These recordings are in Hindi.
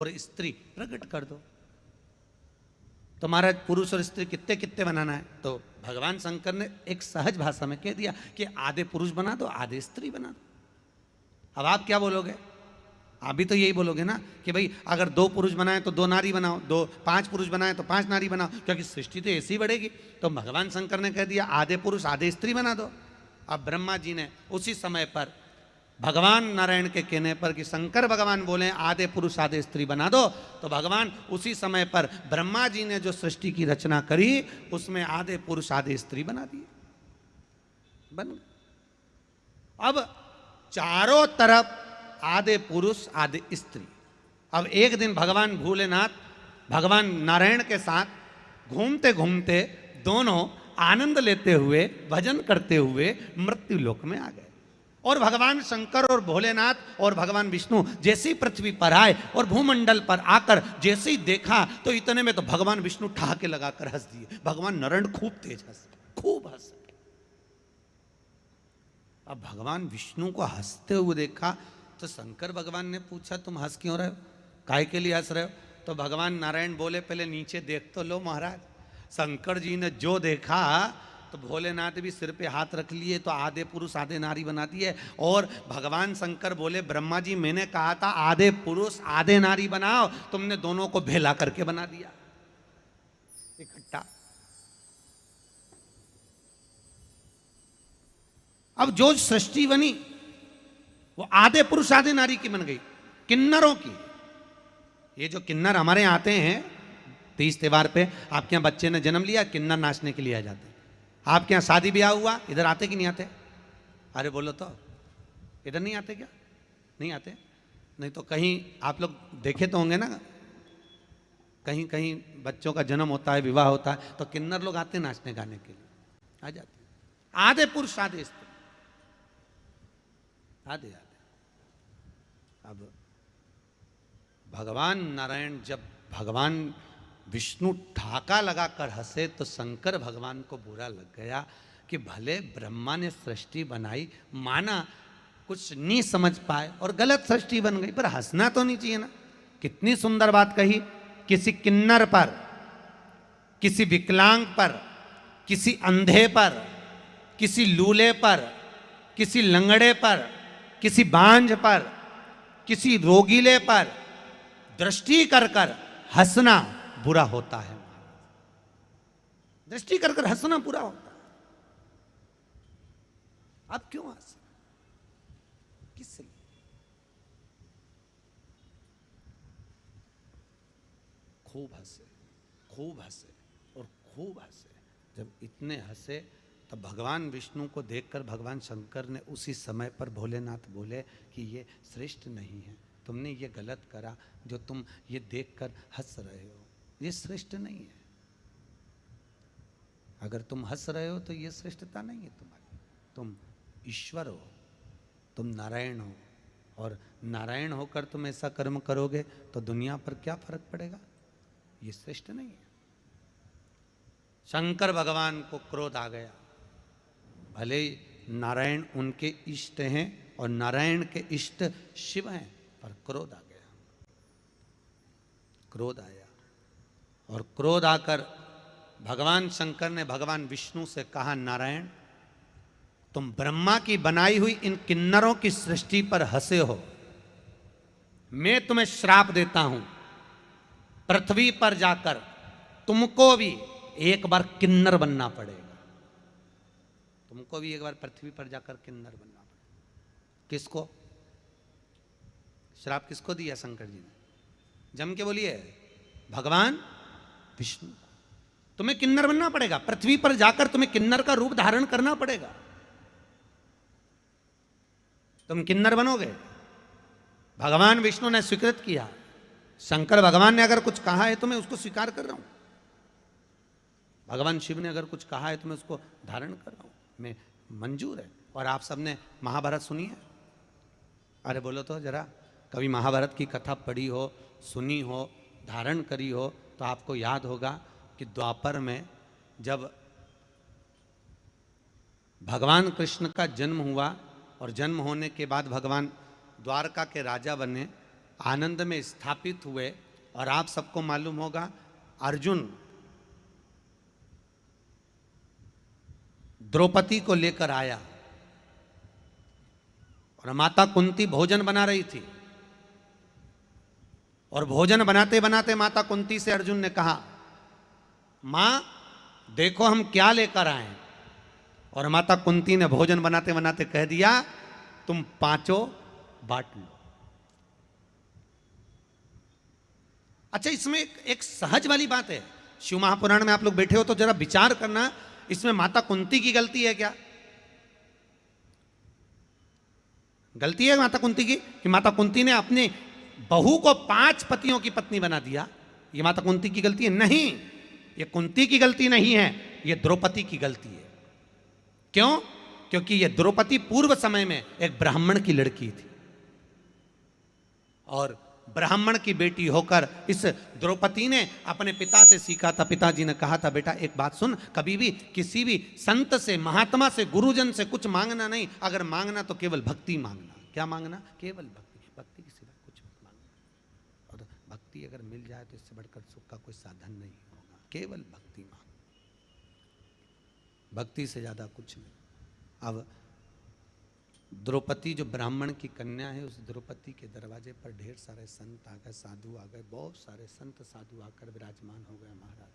और स्त्री प्रकट कर दो। तो महाराज पुरुष और स्त्री कितने कितने बनाना है? तो भगवान शंकर ने एक सहज भाषा में कह दिया कि आधे पुरुष बना दो, आधे स्त्री बना दो। अब आप क्या बोलोगे? आप भी तो यही बोलोगे ना कि भाई अगर 2 पुरुष बनाए तो 2 नारी बनाओ, 5 पुरुष बनाए तो 5 नारी बनाओ, क्योंकि सृष्टि तो ऐसी बढ़ेगी। तो भगवान शंकर ने कह दिया आधे पुरुष आधे स्त्री बना दो। अब ब्रह्मा जी ने उसी समय पर भगवान नारायण के कहने पर कि शंकर भगवान बोले आधे पुरुष आधे स्त्री बना दो, तो भगवान उसी समय पर ब्रह्मा जी ने जो सृष्टि की रचना करी उसमें आधे पुरुष आधे स्त्री बना दिए, बन गए। अब चारों तरफ आधे पुरुष आधे स्त्री। अब एक दिन भगवान भोलेनाथ भगवान नारायण के साथ घूमते घूमते दोनों आनंद लेते हुए भजन करते हुए मृत्यु लोक में आ गए। और भगवान शंकर और भोलेनाथ और भगवान विष्णु जैसी पृथ्वी पर आए और भूमंडल पर आकर जैसे ही देखा तो इतने में तो भगवान विष्णु ठहाके लगाकर हंस दिए। भगवान नारायण खूब तेज हंसे, खूब हंसे। अब भगवान विष्णु को हंसते हुए देखा तो शंकर भगवान ने पूछा तुम हंस क्यों रहे हो, काहे के लिए हंस रहे हो? तो भगवान नारायण बोले पहले नीचे देख तो लो महाराज। शंकर जी ने जो देखा तो भोलेनाथ भी सिर पे हाथ रख लिए, तो आधे पुरुष आधे नारी बना दिए। और भगवान शंकर बोले ब्रह्मा जी मैंने कहा था आधे पुरुष आधे नारी बनाओ, तुमने दोनों को भेला करके बना दिया इकट्ठा। अब जो सृष्टि बनी वो आधे पुरुष आधे नारी की बन गई, किन्नरों की। ये जो किन्नर हमारे यहाँ आते हैं 30 त्योहार पे, आपके यहाँ बच्चे ने जन्म लिया किन्नर नाचने के लिए आ जाते हैं। आपके यहाँ शादी ब्याह हुआ इधर आते कि नहीं आते? अरे बोलो तो, इधर नहीं आते क्या? नहीं आते? नहीं तो कहीं आप लोग देखे तो होंगे ना, कहीं कहीं बच्चों का जन्म होता है, विवाह होता है, तो किन्नर लोग आते नाचने गाने के लिए, आ जाते। आधे पुरुष आधे स्त्री, आधे आधे। अब भगवान नारायण जब भगवान विष्णु ठाका लगाकर हंसे तो शंकर भगवान को बुरा लग गया कि भले ब्रह्मा ने सृष्टि बनाई, माना कुछ नहीं समझ पाए और गलत सृष्टि बन गई, पर हंसना तो नहीं चाहिए ना। कितनी सुंदर बात कही, किसी किन्नर पर, किसी विकलांग पर, किसी अंधे पर, किसी लूले पर, किसी लंगड़े पर, किसी बांझ पर, किसी रोगीले पर दृष्टि कर कर हंसना बुरा होता है। दृष्टि कर कर हंसना बुरा होता है। आप क्यों हंसे? किस लिए? खूब हंसे, खूब हंसे और खूब हंसे। जब इतने हंसे तब भगवान विष्णु को देखकर भगवान शंकर ने उसी समय पर भोलेनाथ बोले कि ये श्रेष्ठ नहीं है, तुमने ये गलत करा, जो तुम ये देखकर हंस रहे हो ये श्रेष्ठ नहीं है। अगर तुम हंस रहे हो तो ये श्रेष्ठता नहीं है तुम्हारी। तुम ईश्वर हो, तुम नारायण हो, और नारायण होकर तुम ऐसा कर्म करोगे तो दुनिया पर क्या फर्क पड़ेगा? ये श्रेष्ठ नहीं है। शंकर भगवान को क्रोध आ गया। भले नारायण उनके इष्ट हैं और नारायण के इष्ट शिव हैं, पर क्रोध आ गया। क्रोध आया और क्रोध आकर भगवान शंकर ने भगवान विष्णु से कहा नारायण तुम ब्रह्मा की बनाई हुई इन किन्नरों की सृष्टि पर हंसे हो, मैं तुम्हें श्राप देता हूं, पृथ्वी पर जाकर तुमको भी एक बार किन्नर बनना पड़ेगा। तुमको भी एक बार पृथ्वी पर जाकर किन्नर बनना पड़ेगा। किसको श्राप किसको दिया शंकर जी ने? जम के बोलिए, भगवान विष्णु। तुम्हें किन्नर बनना पड़ेगा, पृथ्वी पर जाकर तुम्हें किन्नर का रूप धारण करना पड़ेगा। तुम किन्नर बनोगे। भगवान विष्णु ने स्वीकृत किया। शंकर भगवान ने अगर कुछ कहा है तो मैं उसको स्वीकार कर रहा हूं। भगवान शिव ने अगर कुछ कहा है तो मैं उसको धारण कर रहा हूं, मैं मंजूर है। और आप सबने महाभारत सुनी है? अरे बोलो तो जरा, कभी महाभारत की कथा पढ़ी हो, सुनी हो, धारण करी हो तो आपको याद होगा कि द्वापर में जब भगवान कृष्ण का जन्म हुआ और जन्म होने के बाद भगवान द्वारका के राजा बने आनंद में स्थापित हुए। और आप सबको मालूम होगा अर्जुन द्रौपदी को लेकर आया और माता कुंती भोजन बना रही थी। और भोजन बनाते बनाते माता कुंती से अर्जुन ने कहा, मां देखो हम क्या लेकर आए। और माता कुंती ने भोजन बनाते बनाते कह दिया, तुम पांचों बांट लो। अच्छा, इसमें एक सहज वाली बात है। शिव महापुराण में आप लोग बैठे हो तो जरा विचार करना, इसमें माता कुंती की गलती है क्या? गलती है माता कुंती की कि माता कुंती ने अपने बहू को 5 पतियों की पत्नी बना दिया? ये माता कुंती की गलती है? नहीं, ये कुंती की गलती नहीं है, ये द्रौपदी की गलती है। क्यों? क्योंकि ये द्रौपदी पूर्व समय में एक ब्राह्मण की लड़की थी और ब्राह्मण की बेटी होकर इस द्रौपदी ने अपने पिता से सीखा था। पिताजी ने कहा था, बेटा एक बात सुन, कभी भी किसी भी संत से, महात्मा से, गुरुजन से कुछ मांगना नहीं। अगर मांगना तो केवल भक्ति मांगना। क्या मांगना? केवल भक्ति। भक्ति के सिवा कुछ मत मांगना। और भक्ति अगर मिल जाए तो इससे बढ़कर सुख का कोई साधन नहीं होगा। केवल भक्ति मांग, भक्ति से ज्यादा कुछ नहीं। अब द्रौपदी जो ब्राह्मण की कन्या है, उस द्रौपदी के दरवाजे पर ढेर सारे संत आ गए, साधु आ गए। बहुत सारे संत साधु आकर विराजमान हो गए महाराज।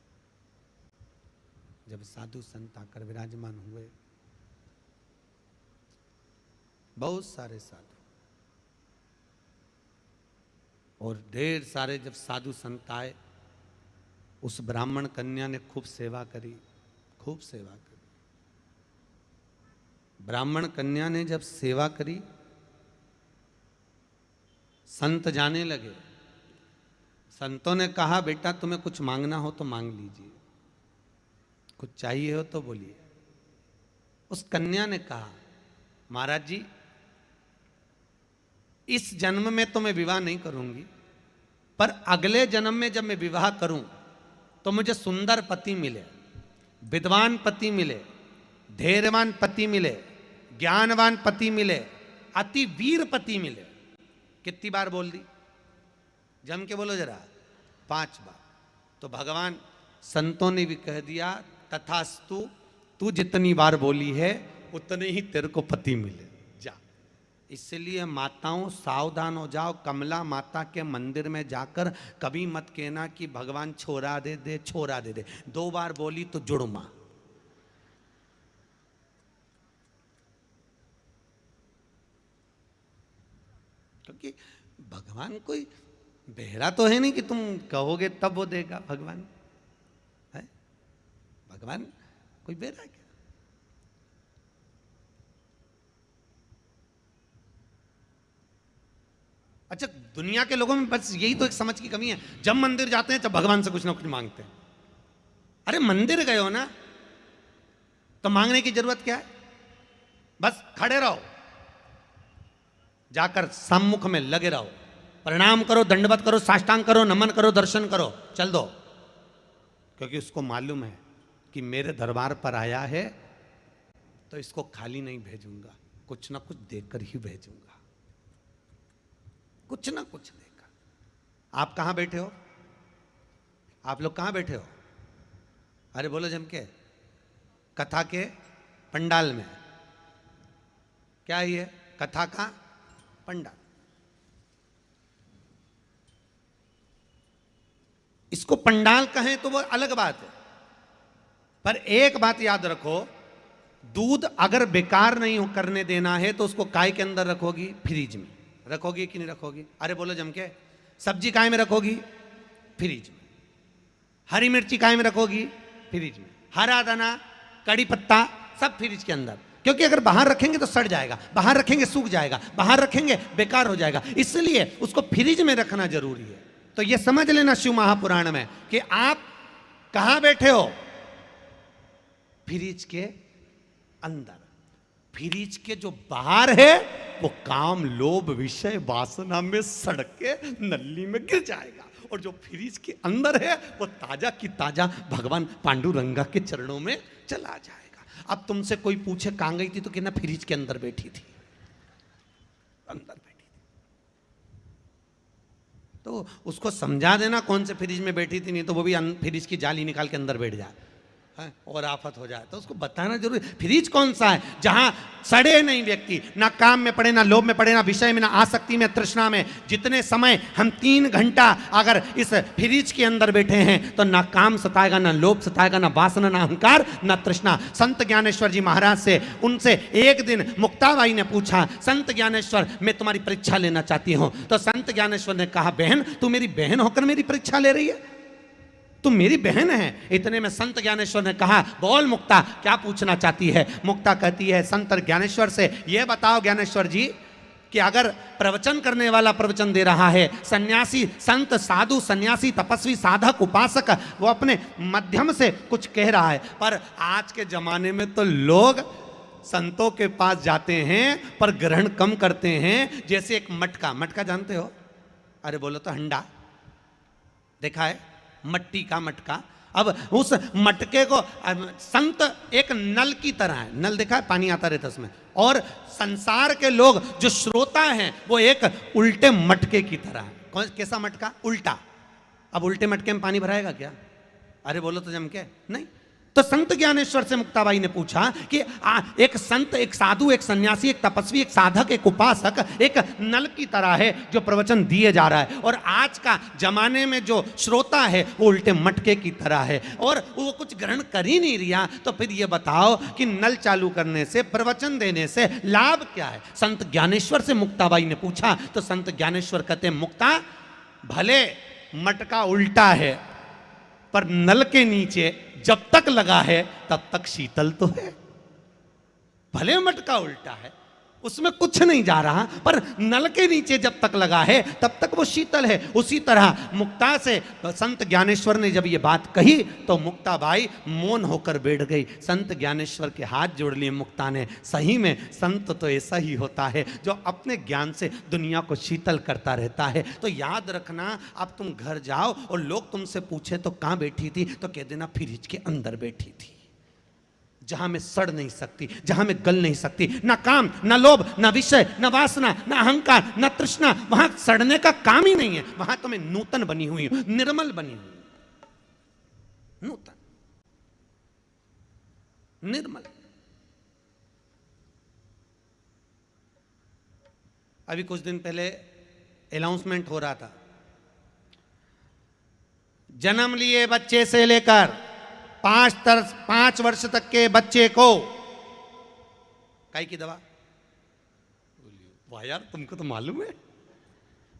जब साधु संत आकर विराजमान हुए, बहुत सारे साधु, और ढेर सारे जब साधु संत आए, उस ब्राह्मण कन्या ने खूब सेवा करी, खूब सेवा करी। ब्राह्मण कन्या ने जब सेवा करी, संत जाने लगे। संतों ने कहा, बेटा तुम्हें कुछ मांगना हो तो मांग लीजिए, कुछ चाहिए हो तो बोलिए। उस कन्या ने कहा, महाराज जी इस जन्म में तो मैं विवाह नहीं करूंगी, पर अगले जन्म में जब मैं विवाह करूं तो मुझे सुंदर पति मिले, विद्वान पति मिले, धैर्यवान पति मिले, ज्ञानवान पति मिले, अति वीर पति मिले। कितनी बार बोल दी? जम के बोलो जरा, 5 बार। तो भगवान संतों ने भी कह दिया, तथास्तु, तू जितनी बार बोली है उतने ही तेरे को पति मिले, जा। इसलिए माताओं सावधान हो जाओ। कमला माता के मंदिर में जाकर कभी मत कहना कि भगवान छोरा दे दे, छोरा दे दे। 2 बार बोली तो जुड़ मां। क्योंकि भगवान कोई बहरा तो है नहीं कि तुम कहोगे तब वो देगा। भगवान है, भगवान कोई बहरा क्या? अच्छा, दुनिया के लोगों में बस यही तो एक समझ की कमी है। जब मंदिर जाते हैं तब भगवान से कुछ ना कुछ मांगते हैं। अरे मंदिर गए हो ना, तो मांगने की जरूरत क्या है? बस खड़े रहो, जाकर सम्मुख में लगे रहो, प्रणाम करो, दंडवत करो, साष्टांग करो, नमन करो, दर्शन करो, चल दो। क्योंकि उसको मालूम है कि मेरे दरबार पर आया है तो इसको खाली नहीं भेजूंगा, कुछ ना कुछ देकर ही भेजूंगा, कुछ ना कुछ देकर। आप कहां बैठे हो? आप लोग कहां बैठे हो? अरे बोलो जम के। कथा के पंडाल में। क्या ये? कथा का पंडाल। इसको पंडाल कहें तो वो अलग बात है, पर एक बात याद रखो, दूध अगर बेकार नहीं हो करने देना है तो उसको काय के अंदर रखोगी? फ्रिज में रखोगी कि नहीं रखोगी? अरे बोलो जम के। सब्जी काय में रखोगी? फ्रिज में। हरी मिर्ची काय में रखोगी? फ्रिज में। हरा दाना, कड़ी पत्ता, सब फ्रिज के अंदर। क्योंकि अगर बाहर रखेंगे तो सड़ जाएगा, बाहर रखेंगे सूख जाएगा, बाहर रखेंगे बेकार हो जाएगा, इसलिए उसको फ्रिज में रखना जरूरी है। तो ये समझ लेना शिव महापुराण में कि आप कहां बैठे हो? फ्रिज के अंदर। फ्रिज के जो बाहर है वो काम, लोभ, विषय, वासना में सड़ के नली में गिर जाएगा, और जो फ्रिज के अंदर है वो ताजा की ताजा भगवान पांडुरंगा के चरणों में चला जाएगा। अब तुमसे कोई पूछे कहां गई थी तो कहना फ्रिज के अंदर बैठी थी, अंदर बैठी थी। तो उसको समझा देना कौन से फ्रिज में बैठी थी, नहीं तो वो भी फ्रिज की जाली निकाल के अंदर बैठ जाए और आफत हो जाए। तो उसको बताना जरूरी। फ्रिज कौन सा है जहां सड़े नहीं व्यक्ति, ना काम में पड़े, ना लोभ में पड़े, ना विषय में, ना आसक्ति में, तृष्णा में। जितने समय हम 3 घंटा अगर इस फ्रिज के अंदर बैठे हैं तो ना काम सताएगा, ना लोभ सताएगा, ना वासना, ना अहंकार, ना तृष्णा। संत ज्ञानेश्वर जी महाराज से उनसे एक दिन मुक्ताबाई ने पूछा, संत ज्ञानेश्वर मैं तुम्हारी परीक्षा लेना चाहती हूं। तो संत ज्ञानेश्वर ने कहा, बहन तू मेरी बहन होकर मेरी परीक्षा ले रही है, तुम मेरी बहन है। इतने में संत ज्ञानेश्वर ने कहा, बोल मुक्ता क्या पूछना चाहती है। मुक्ता कहती है संत ज्ञानेश्वर से, ये बताओ ज्ञानेश्वर जी कि अगर प्रवचन करने वाला प्रवचन दे रहा है, सन्यासी, संत, साधु, सन्यासी, तपस्वी, साधक, उपासक, वो अपने मध्यम से कुछ कह रहा है, पर आज के जमाने में तो लोग संतों के पास जाते हैं पर ग्रहण कम करते हैं। जैसे एक मटका, मटका जानते हो? अरे बोलो तो हंडा देखा है, मट्टी का मटका। अब उस मटके को संत एक नल की तरह है, नल देखा है, पानी आता रहता उसमें, और संसार के लोग जो श्रोता हैं वो एक उल्टे मटके की तरह है। कौन कैसा मटका? उल्टा। अब उल्टे मटके में पानी भराएगा क्या? अरे बोलो तो जम के नहीं। तो संत ज्ञानेश्वर से मुक्ताबाई ने पूछा कि एक संत, एक साधु, एक सन्यासी, एक तपस्वी, एक साधक, एक उपासक एक नल की तरह है जो प्रवचन दिए जा रहा है, और आज का जमाने में जो श्रोता है वो उल्टे मटके की तरह है और वो कुछ ग्रहण कर ही नहीं रहा। तो फिर ये बताओ कि नल चालू करने से, प्रवचन देने से लाभ क्या है? संत ज्ञानेश्वर से मुक्ताबाई ने पूछा तो संत ज्ञानेश्वर कहते हैं, मुक्ता भले मटका उल्टा है पर नल के नीचे जब तक लगा है तब तक शीतल तो है। भले मटका उल्टा है, उसमें कुछ नहीं जा रहा, पर नल के नीचे जब तक लगा है तब तक वो शीतल है। उसी तरह मुक्ता से संत ज्ञानेश्वर ने जब ये बात कही तो मुक्ताबाई मौन होकर बैठ गई। संत ज्ञानेश्वर के हाथ जोड़ लिए मुक्ता ने। सही में संत तो ऐसा ही होता है जो अपने ज्ञान से दुनिया को शीतल करता रहता है। तो याद रखना, अब तुम घर जाओ और लोग तुमसे पूछे तो कहाँ बैठी थी, तो कह देना फ्रिज के अंदर बैठी थी, जहां में सड़ नहीं सकती, जहां में गल नहीं सकती, ना काम, ना लोभ, ना विषय, ना वासना, ना अहंकार, ना तृष्णा। वहां सड़ने का काम ही नहीं है। वहां तो मैं नूतन बनी हुई हूं, निर्मल बनी हुई, नूतन, निर्मल। अभी कुछ दिन पहले अनाउंसमेंट हो रहा था, जन्म लिए बच्चे से लेकर 5 वर्ष तक के बच्चे को काई की दवा। वाह यार, तुमको तो मालूम है,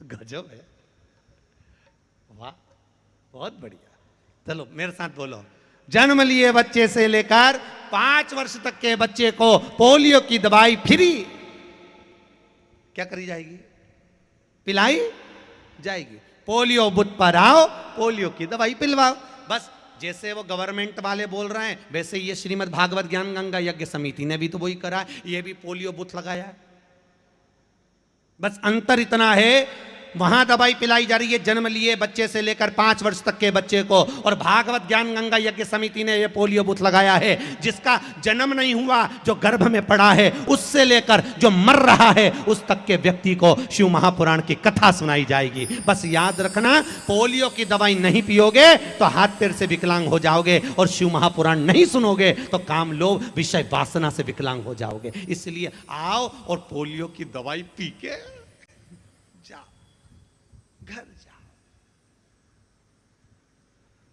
गजब है, वाह बहुत बढ़िया। चलो मेरे साथ बोलो, जन्म लिए बच्चे से लेकर 5 वर्ष तक के बच्चे को पोलियो की दवाई फ्री क्या करी जाएगी? पिलाई जाएगी। पोलियो बूथ पर आओ, पोलियो की दवाई पिलवाओ। बस जैसे वो गवर्नमेंट वाले बोल रहे हैं वैसे ये श्रीमद् भागवत ज्ञान गंगा यज्ञ समिति ने भी तो वही करा है, ये भी पोलियो बूथ लगाया है। बस अंतर इतना है, वहां दवाई पिलाई जा रही है जन्म लिए बच्चे से लेकर 5 वर्ष तक के बच्चे को, और भागवत ज्ञान गंगा यज्ञ समिति ने ये पोलियो बूथ लगाया है। जिसका जन्म नहीं हुआ, जो गर्भ में पड़ा है, उससे लेकर जो मर रहा है उस तक के व्यक्ति को शिव महापुराण की कथा सुनाई जाएगी। बस याद रखना, पोलियो की दवाई नहीं पियोगे तो हाथ पैर से विकलांग हो जाओगे, और शिव महापुराण नहीं सुनोगे तो काम, लोभ, विषय, वासना से विकलांग हो जाओगे। इसलिए आओ और पोलियो की दवाई पी के जाओ, घर जाओ।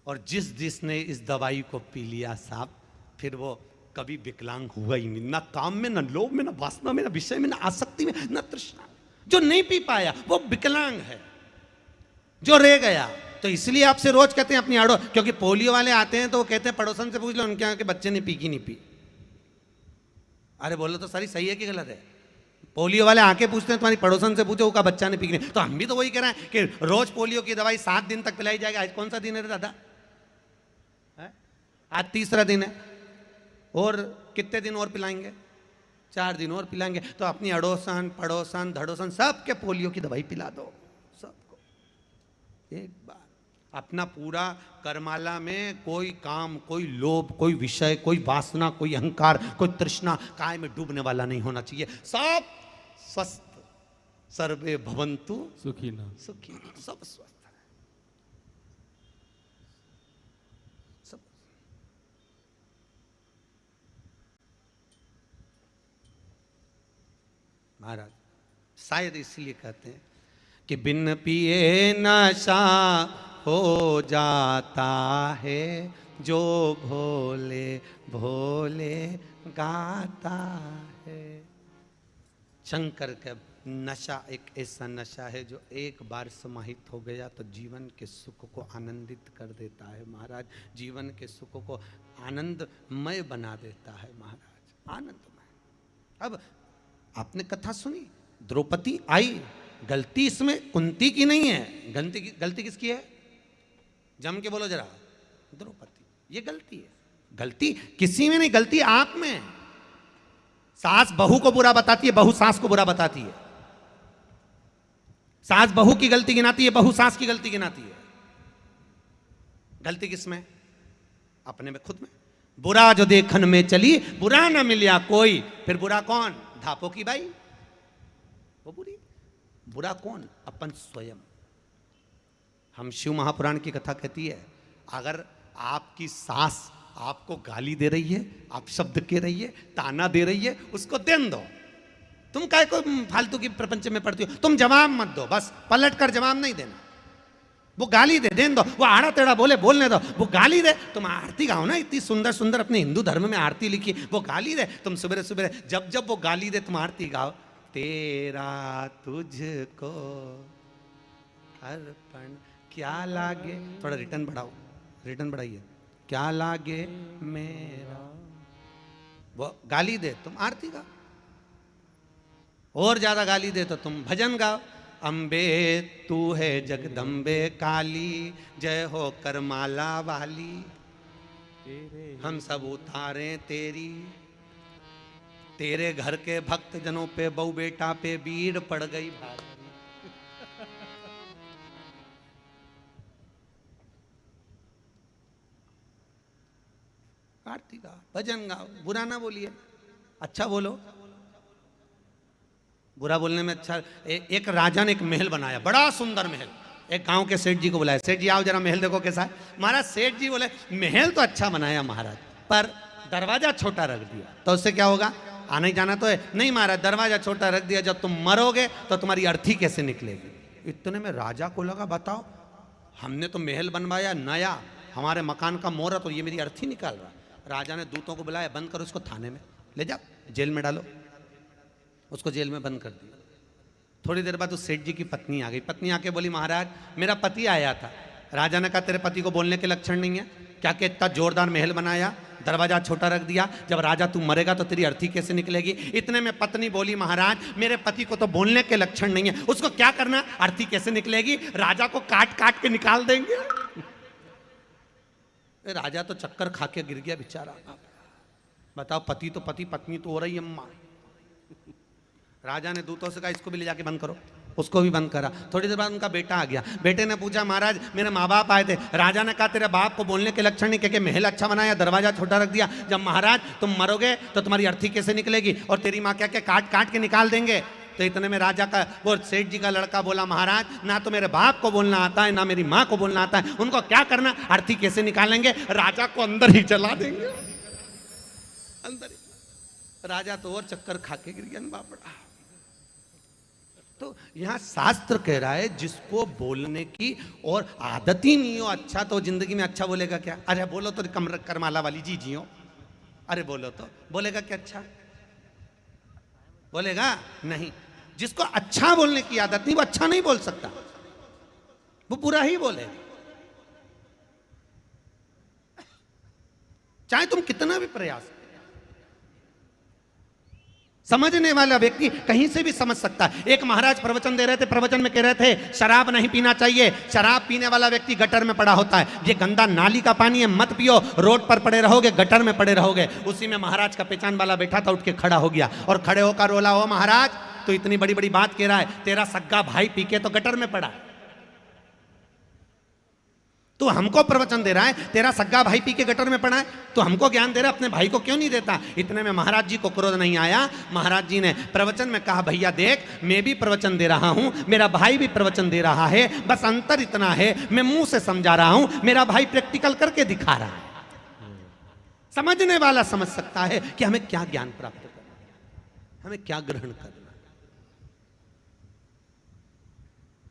और जिसने इस दवाई को पी लिया साहब, फिर वो कभी विकलांग हुआ ही नहीं, ना काम में, ना लोभ में, ना वासना में, ना विषय में, ना आसक्ति में, ना तृष्णा। जो नहीं पी पाया वो विकलांग है, जो रह गया। तो इसलिए आपसे रोज कहते हैं अपनी आड़ो, क्योंकि पोलियो वाले आते हैं तो वो कहते हैं पड़ोसन से पूछ लो उनके यहाँ के बच्चे ने पी की नहीं पी। अरे बोलो तो सारी सही है कि गलत है? पोलियो वाले आके पूछते हैं तुम्हारी पड़ोसन से पूछो उसका बच्चा ने पी की नहीं। तो हम भी तो वही कह रहे हैं कि रोज पोलियो की दवाई 7 दिन तक पिलाई जाएगी। आज कौन सा दिन है दादा? आज 3रा दिन है, और कितने दिन और पिलाएंगे? 4 दिन और पिलाएंगे। तो अपनी अड़ोसन, पड़ोसन, धड़ोसन सबके पोलियो की दवाई पिला दो, सबको एक बार। अपना पूरा करमाला में कोई काम, कोई लोभ, कोई विषय, कोई वासना, कोई अहंकार, कोई तृष्णा काय में डूबने वाला नहीं होना चाहिए। सब स्वस्थ, सर्वे भवंतु सुखी ना सुखी, सब स्वस्थ है, सब। महाराज शायद इसलिए कहते हैं कि बिन पिए नशा हो जाता है, जो भोले भोले गाता है। शंकर का नशा एक ऐसा नशा है जो एक बार समाहित हो गया तो जीवन के सुख को आनंदित कर देता है महाराज, जीवन के सुख को आनंदमय बना देता है महाराज, आनंदमय। अब आपने कथा सुनी, द्रौपदी आई, गलती इसमें कुंती की नहीं है, गलती किसकी है? जम के बोलो जरा, द्रौपदी। ये गलती है, गलती किसी में नहीं, गलती आप में है। सास बहू को बुरा बताती है, बहू सास को बुरा बताती है, सास बहू की गलती गिनाती है, बहू सास की गलती गिनाती है। गलती किसमें? अपने में, खुद में। बुरा जो देखन में चली, बुरा न मिलिया कोई, फिर बुरा कौन? धापो की बाई, वो बुरी। बुरा कौन? अपन स्वयं। हम शिव महापुराण की कथा कहती है, अगर आपकी सास आपको गाली दे रही है, आप शब्द कह रही है, ताना दे रही है, उसको देन दो। तुम काय को फालतू की प्रपंच में पड़ती हो, तुम जवाब मत दो, बस पलट कर जवाब नहीं देना। वो गाली दे, देन दो, वो आड़ा टेढ़ा बोले, बोलने दो। वो गाली दे, तुम आरती गाओ ना, इतनी सुंदर सुंदर अपने हिंदू धर्म में आरती लिखी, वो गाली दे, तुम सुबह सुबह जब जब वो गाली दे तुम आरती गाओ, तेरा तुझको अर्पण क्या लागे। थोड़ा रिटर्न बढ़ाओ, रिटर्न बढ़ाइए। क्या लागे मेरा, वो गाली दे तुम आरती गाओ, और ज्यादा गाली दे तो तुम भजन गाओ। अम्बे तू है जगदम्बे काली, जय हो करमाला वाली, हम सब उतारे तेरी, तेरे घर के भक्त जनों पे, बहू बेटा पे भीड़ पड़ गई भारी। आरती गाओ, भजन गाओ, बुरा ना बोलिए, अच्छा बोलो। बुरा बोलने में अच्छा। एक राजा ने एक महल बनाया, बड़ा सुंदर महल। एक गांव के सेठ जी को बुलाया, सेठ जी आओ जरा महल देखो कैसा है। महाराज सेठ जी बोले महल तो अच्छा बनाया महाराज, पर दरवाजा छोटा रख दिया, तो उससे क्या होगा? आने जाना तो है। नहीं महाराज, दरवाजा छोटा रख दिया, जब तुम मरोगे तो तुम्हारी अर्थी कैसे निकलेगी? इतने में राजा को लगा, बताओ हमने तो महल बनवाया नया, हमारे मकान का मुहूर्त, तो ये मेरी अर्थी निकाल रहा। राजा ने दूतों को बुलाया, बंद करो इसको, थाने में ले जाओ, जेल में डालो। उसको जेल में बंद कर दिया। थोड़ी देर बाद उस सेठ जी की पत्नी आ गई। पत्नी आके बोली, महाराज मेरा पति आया था। राजा ने कहा, तेरे पति को बोलने के लक्षण नहीं है क्या कि इतना जोरदार महल बनाया, दरवाजा छोटा रख दिया, जब राजा तू मरेगा तो तेरी अर्थी कैसे निकलेगी? इतने में पत्नी बोली, महाराज मेरे पति को तो बोलने के लक्षण नहीं है, उसको क्या करना, अर्थी कैसे निकलेगी? राजा को काट काट के निकाल देंगे। राजा तो चक्कर खा के गिर गया बेचारा। बताओ, पति तो पति, पत्नी तो हो रही अम्मा। राजा ने दूतों से कहा, इसको भी ले जाके बंद करो, उसको भी बंद करा। थोड़ी देर बाद उनका बेटा आ गया। बेटे ने पूछा, महाराज मेरे माँ बाप आए थे। राजा ने कहा, तेरे बाप को बोलने के लक्षण नहीं, क्योंकि महल अच्छा बनाया, दरवाजा छोटा रख दिया, जब महाराज तुम मरोगे तो तुम्हारी अर्थी कैसे निकलेगी? और तेरी माँ क्या क्या काट काट के निकाल देंगे। तो इतने में राजा का वो सेठ जी का लड़का बोला, महाराज ना तो मेरे बाप को बोलना आता है, ना मेरी माँ को बोलना आता है, उनको क्या करना, अर्थी कैसे निकालेंगे? राजा को अंदर ही जला देंगे, अंदर ही। राजा तो और चक्कर खा के गिर गया बापड़ा। तो यहां शास्त्र कह रहा है, जिसको बोलने की और आदत ही नहीं हो अच्छा, तो जिंदगी में अच्छा बोलेगा क्या? अरे बोलो तो करमाला वाली जी जियो, अरे बोलो तो बोलेगा क्या? अच्छा बोलेगा नहीं। जिसको अच्छा बोलने की आदत नहीं, वो अच्छा नहीं बोल सकता, वो बुरा ही बोलेगा, चाहे तुम कितना भी प्रयास। समझने वाला व्यक्ति कहीं से भी समझ सकता है। एक महाराज प्रवचन दे रहे थे, प्रवचन में कह रहे थे शराब नहीं पीना चाहिए, शराब पीने वाला व्यक्ति गटर में पड़ा होता है, ये गंदा नाली का पानी है, मत पियो, रोड पर पड़े रहोगे, गटर में पड़े रहोगे। उसी में महाराज का पहचान वाला बैठा था, उठ के खड़ा हो गया और खड़े होकर रोला, हो महाराज तो इतनी बड़ी बड़ी बात कह रहा है, तेरा सग्गा भाई पी के तो गटर में पड़ा। तू हमको प्रवचन दे रहा है, तेरा सग्गा भाई पी के गटर में पड़ा है, तो हमको ज्ञान दे रहा है, अपने भाई को क्यों नहीं देता? इतने में महाराज जी को क्रोध नहीं आया। महाराज जी ने प्रवचन में कहा, भैया देख, मैं भी प्रवचन दे रहा हूं, मेरा भाई भी प्रवचन दे रहा है, बस अंतर इतना है, मैं मुंह से समझा रहा हूं, मेरा भाई प्रैक्टिकल करके दिखा रहा है। समझने वाला समझ सकता है कि हमें क्या ज्ञान प्राप्त करना है, हमें क्या ग्रहण करना है,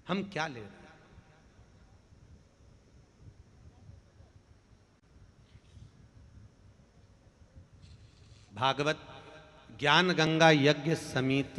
हम क्या ले रहे हैं। भागवत ज्ञान गंगा यज्ञ समिति